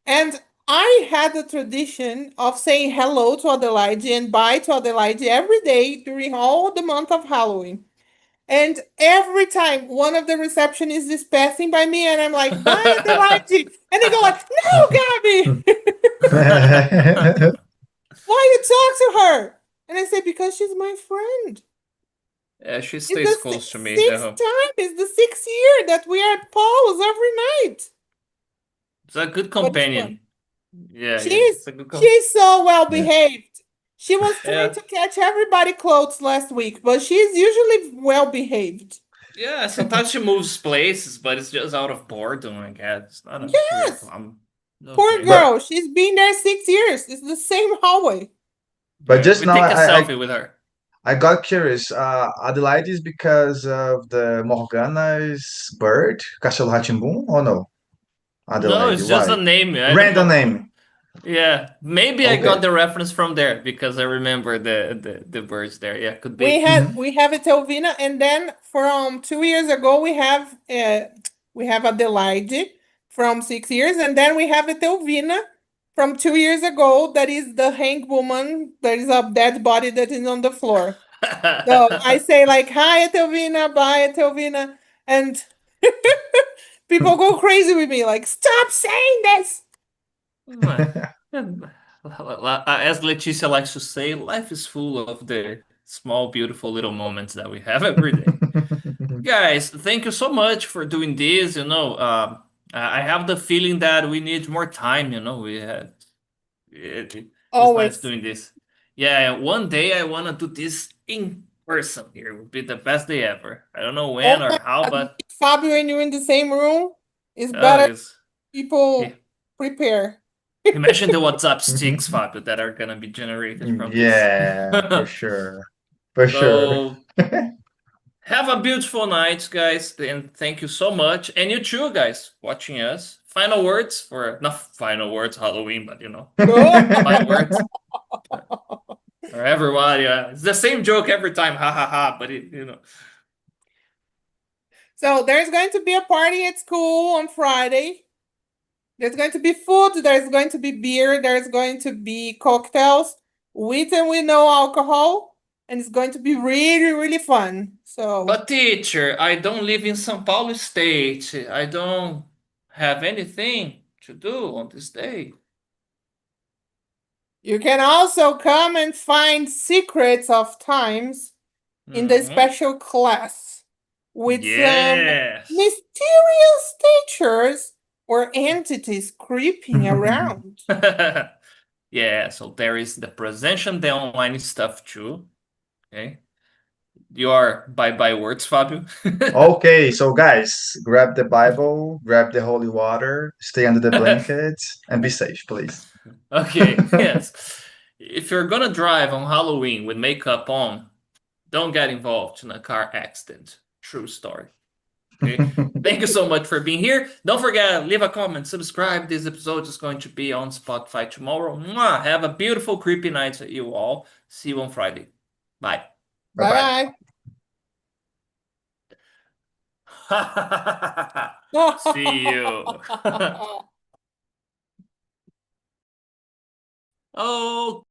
And I had the tradition of saying hello to Adelaide and bye to Adelaide every day during all the month of Halloween. And every time one of the receptionists is passing by me and I'm like, bye Adelaide. And they go like, no, Gabby, why you talk to her? And I say, because she's my friend.
Yeah, she
It's
stays
the
close to me.
sixth time, it's the sixth year that we are at Paul's every night.
It's a good
But it's fun.
companion. Yeah, yeah.
She's
It's a good
she's so well
Yeah.
behaved. She was trying
Yeah.
to catch everybody clothes last week, but she's usually well behaved.
Yeah, sometimes she moves places, but it's just out of boredom, I guess. It's not a real
Yes,
problem.
poor
Okay.
But
girl. She's been there 6 years. It's the same hallway.
but
Yeah.
just
We
now,
take a selfie with her.
I got curious. Adelaide is because of the Morgana's bird, 𝗖𝗍𝗪𝗏, or no?
No,
Adelaide,
it's just
why?
a name. I don't
Random
know.
name.
Yeah, maybe I got
Okay.
the reference from there because I remember the birds there. Yeah, could
We
be.
had
Mhm.
we have a Telvina, and then from 2 years ago we have Adelaide from 6 years, and then we have a Telvina from 2 years ago. That is the hang woman. There is a dead body that is on the floor. So I say like, hi Telvina, bye Telvina, and people go crazy with me. Like, stop saying this.
As Leticia likes to say, life is full of the small, beautiful little moments that we have every day. Guys, thank you so much for doing this. I have the feeling that we need more time. It's nice
Always.
doing this. Yeah, one day I want to do this in person here. It would be the best day ever. I don't know
Oh
when
my
or how,
God,
but
Fabio and you in the same room. It's
oh,
better
it's yeah.
people prepare.
Imagine the WhatsApp sticks, Fabio, that are gonna be generated from this.
Yeah, for sure. For sure.
So have a beautiful night, guys, and thank you so much. And you too, guys, watching us. Final words for not final words Halloween, but final words for everyone. Yeah, it's the same joke every time, ha ha ha. But.
So there's going to be a party at school on Friday. There's going to be food, there's going to be beer, there's going to be cocktails with and with no alcohol, and it's going to be really, really fun. So
But teacher, I don't live in São Paulo state. I don't have anything to do on this day.
you can also come and find secrets of times in the
Mhm.
special class with some
Yes.
mysterious teachers or entities creeping around.
Yeah, so there is the present and the online stuff too. Okay. your bye-bye words, Fabio?
Okay, so guys, grab the Bible, grab the holy water, stay under the blankets, and be safe, please.
Okay, yes. If you're gonna drive on Halloween with makeup on, don't get involved in a car accident. True story. Okay. Thank you so much for being here. Don't forget, leave a comment, subscribe. This episode is going to be on Spotify tomorrow. Mwah! Have a beautiful, creepy night, you all. See you on Friday. Bye.
Bye-bye.
Bye.
See you. Oh.